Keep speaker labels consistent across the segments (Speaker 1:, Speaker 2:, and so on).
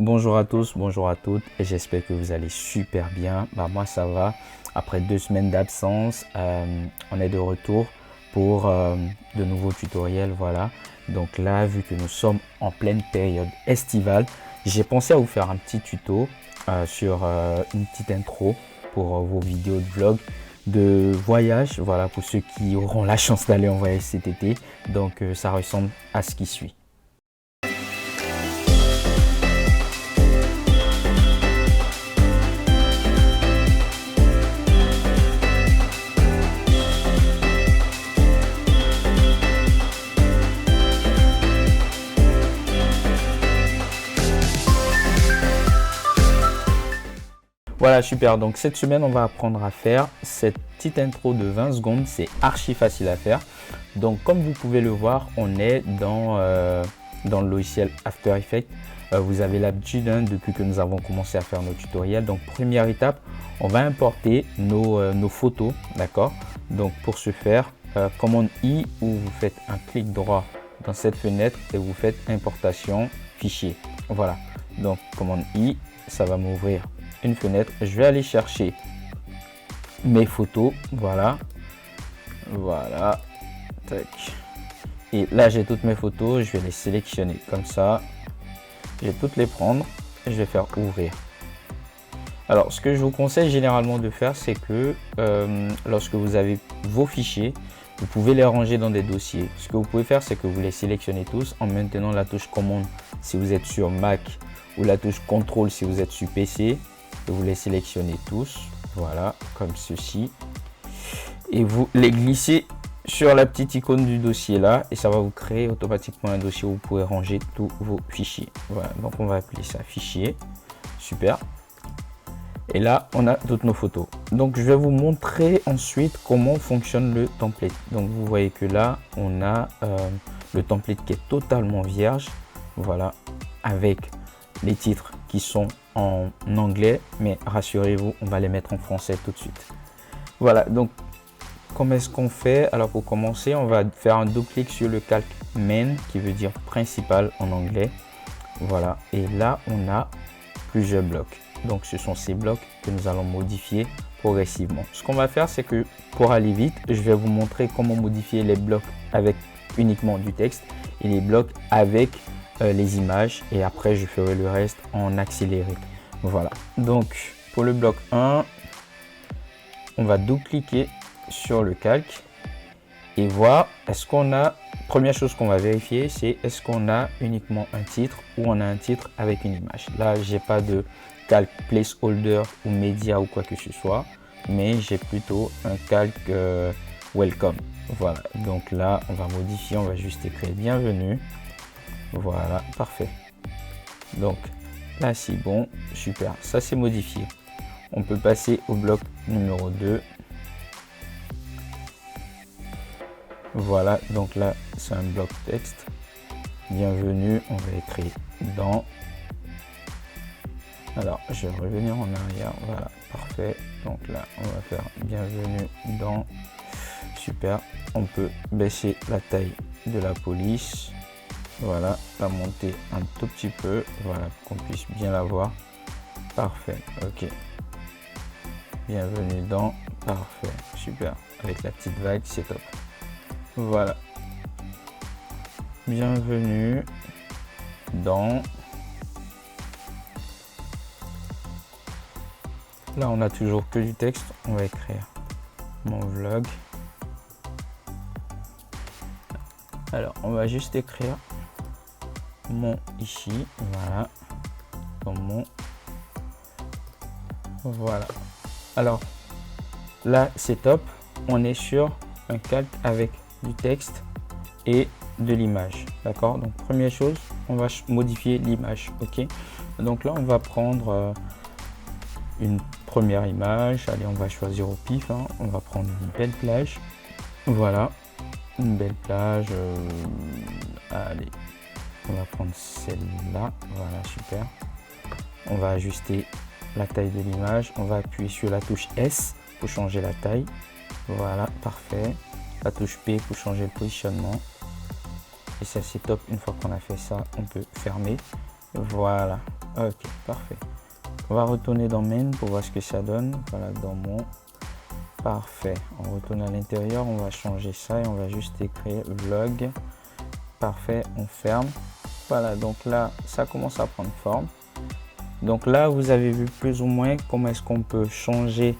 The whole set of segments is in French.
Speaker 1: bonjour à tous, bonjour à toutes, et j'espère que vous allez super bien. Moi ça va, après 2 semaines d'absence, on est de retour pour de nouveaux tutoriels, voilà. Donc là, vu que nous sommes en pleine période estivale, j'ai pensé à vous faire un petit tuto sur une petite intro pour vos vidéos de vlog de voyage, voilà, pour ceux qui auront la chance d'aller en voyage cet été. Donc ça ressemble à ce qui suit. Voilà, super. Donc cette semaine, on va apprendre à faire cette petite intro de 20 secondes. C'est archi facile à faire. Donc comme vous pouvez le voir, on est dans le logiciel After Effects. Vous avez l'habitude depuis que nous avons commencé à faire nos tutoriels. Donc première étape, on va importer nos photos, d'accord? Donc pour ce faire, commande I, où vous faites un clic droit dans cette fenêtre et vous faites importation fichier. Voilà. Donc commande I, ça va m'ouvrir une fenêtre. Je vais aller chercher mes photos, voilà, tac. Et là j'ai toutes mes photos, je vais les sélectionner comme ça, je vais toutes les prendre et je vais faire ouvrir. Alors ce que je vous conseille généralement de faire, c'est que lorsque vous avez vos fichiers, vous pouvez les ranger dans des dossiers. Ce que vous pouvez faire, c'est que vous les sélectionnez tous en maintenant la touche commande si vous êtes sur Mac ou la touche contrôle si vous êtes sur PC. Vous les sélectionnez tous, voilà, comme ceci, et vous les glissez sur la petite icône du dossier là, et ça va vous créer automatiquement un dossier où vous pouvez ranger tous vos fichiers. Voilà, donc on va appeler ça fichier, super. Et là on a toutes nos photos. Donc je vais vous montrer ensuite comment fonctionne le template. Donc vous voyez que là on a le template qui est totalement vierge, voilà, avec les titres qui sont en anglais, mais rassurez-vous, on va les mettre en français tout de suite. Voilà, donc comment est-ce qu'on fait? Alors pour commencer, on va faire un double-clic sur le calque main qui veut dire principal en anglais. Voilà, et là on a plusieurs blocs. Donc ce sont ces blocs que nous allons modifier progressivement. Ce qu'on va faire, c'est que pour aller vite, je vais vous montrer comment modifier les blocs avec uniquement du texte et les blocs avec les images, et après je ferai le reste en accéléré. Voilà, donc pour le bloc 1, on va double-cliquer sur le calque et voir est-ce qu'on a, première chose qu'on va vérifier, c'est est-ce qu'on a uniquement un titre ou on a un titre avec une image. Là j'ai pas de calque placeholder ou média ou quoi que ce soit, mais j'ai plutôt un calque welcome. Voilà, donc là on va modifier, on va juste écrire bienvenue. Voilà, parfait. Donc là c'est bon, super, ça c'est modifié. On peut passer au bloc numéro 2. Voilà, donc là c'est un bloc texte. Bienvenue, on va écrire dans. Alors je vais revenir en arrière, voilà, parfait. Donc là on va faire bienvenue dans. Super, on peut baisser la taille de la police. Voilà, la monter un tout petit peu, voilà, qu'on puisse bien la voir. Parfait, ok. Bienvenue dans, parfait, super. Avec la petite vague, c'est top. Voilà. Bienvenue dans. Là, on a toujours que du texte. On va écrire mon vlog. Alors, on va juste écrire mon ici, voilà, comme mon, voilà. Alors là c'est top, on est sur un calque avec du texte et de l'image, d'accord? Donc première chose, on va modifier l'image, ok? Donc là on va prendre une première image, allez on va choisir au pif, hein. On va prendre une belle plage, voilà, une belle plage, allez. On va prendre celle-là, voilà, super. On va ajuster la taille de l'image. On va appuyer sur la touche S pour changer la taille. Voilà, parfait. La touche P pour changer le positionnement. Et ça, c'est top. Une fois qu'on a fait ça, on peut fermer. Voilà, Ok, parfait. On va retourner dans main pour voir ce que ça donne. Voilà, dans mon... Parfait. On retourne à l'intérieur, on va changer ça et on va juste écrire vlog. Parfait, on ferme. Voilà, donc là, ça commence à prendre forme. Donc là, vous avez vu plus ou moins comment est-ce qu'on peut changer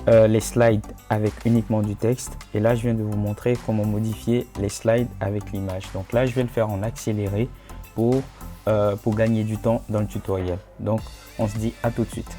Speaker 1: les slides avec uniquement du texte. Et là, je viens de vous montrer comment modifier les slides avec l'image. Donc là, je vais le faire en accéléré pour gagner du temps dans le tutoriel. Donc, on se dit à tout de suite.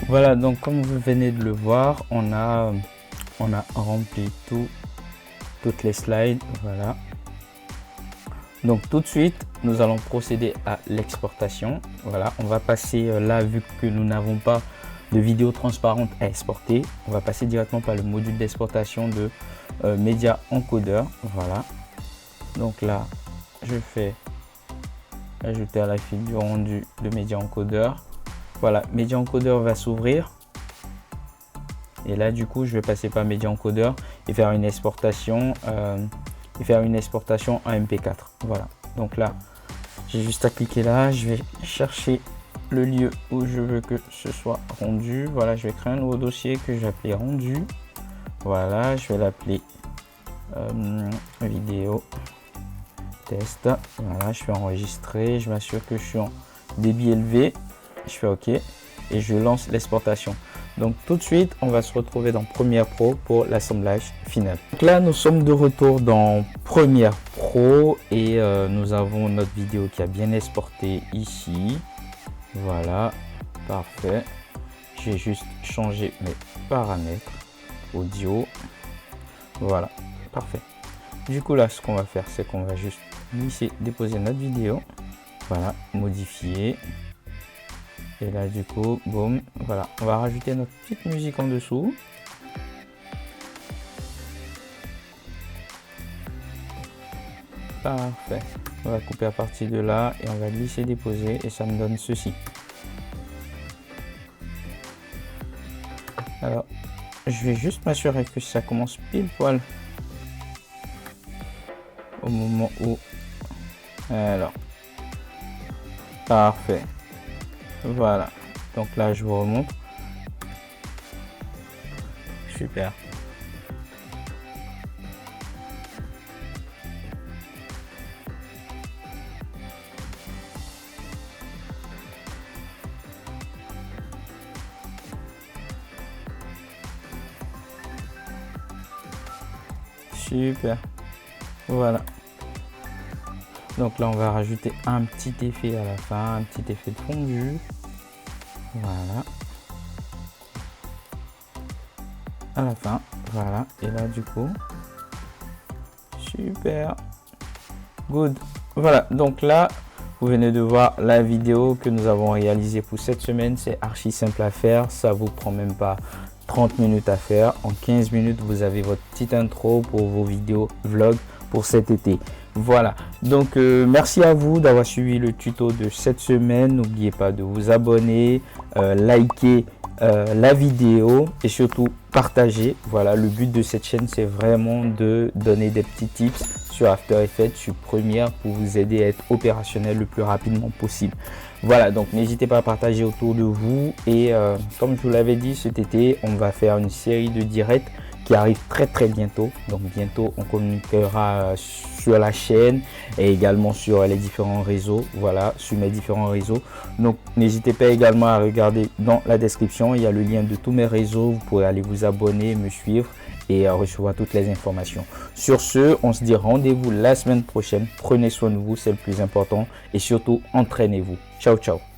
Speaker 1: Voilà, donc comme vous venez de le voir, on a rempli toutes les slides. Voilà. Donc tout de suite, nous allons procéder à l'exportation. Voilà, on va passer là, vu que nous n'avons pas de vidéo transparente à exporter, on va passer directement par le module d'exportation de Media Encoder. Voilà. Donc là, je fais ajouter à la file du rendu de Media Encoder. Voilà, Media Encoder va s'ouvrir. Et là, du coup, je vais passer par Media Encoder et faire une exportation, en MP4. Voilà. Donc là, j'ai juste à cliquer là. Je vais chercher le lieu où je veux que ce soit rendu. Voilà, je vais créer un nouveau dossier que je vais appeler rendu. Voilà, je vais l'appeler vidéo test. Voilà, je fais enregistrer. Je m'assure que je suis en débit élevé. Je fais OK et je lance l'exportation. Donc tout de suite, on va se retrouver dans Premiere Pro pour l'assemblage final. Donc là, nous sommes de retour dans Premiere Pro et nous avons notre vidéo qui a bien exporté ici. Voilà, parfait. J'ai juste changé mes paramètres audio. Voilà, parfait. Du coup là, ce qu'on va faire, c'est qu'on va juste glisser, déposer notre vidéo. Voilà, modifier. Et là, du coup, boum, voilà, on va rajouter notre petite musique en dessous. Parfait. On va couper à partir de là et on va glisser, déposer et ça me donne ceci. Alors, je vais juste m'assurer que ça commence pile poil au moment où... Alors, parfait. Voilà, donc là je vous remonte. Super. Super. Voilà. Donc là on va rajouter un petit effet à la fin, un petit effet de fondu. Voilà. À la fin, voilà. Et là du coup, super. Good. Voilà, donc là, vous venez de voir la vidéo que nous avons réalisée pour cette semaine. C'est archi simple à faire, ça vous prend même pas 30 minutes à faire. En 15 minutes, vous avez votre petite intro pour vos vidéos vlog pour cet été. Voilà, donc merci à vous d'avoir suivi le tuto de cette semaine. N'oubliez pas de vous abonner, liker la vidéo et surtout partager. Voilà, le but de cette chaîne, c'est vraiment de donner des petits tips sur After Effects, sur Premiere pour vous aider à être opérationnel le plus rapidement possible. Voilà, donc n'hésitez pas à partager autour de vous et comme je vous l'avais dit, cet été, on va faire une série de directs qui arrive très bientôt. Donc bientôt on communiquera sur la chaîne et également sur les différents réseaux. Voilà, sur mes différents réseaux. Donc n'hésitez pas également à regarder dans la description, il y a le lien de tous mes réseaux. Vous pourrez aller vous abonner, me suivre et recevoir toutes les informations. Sur ce, on se dit rendez-vous la semaine prochaine. Prenez soin de vous, c'est le plus important et surtout entraînez-vous. Ciao ciao.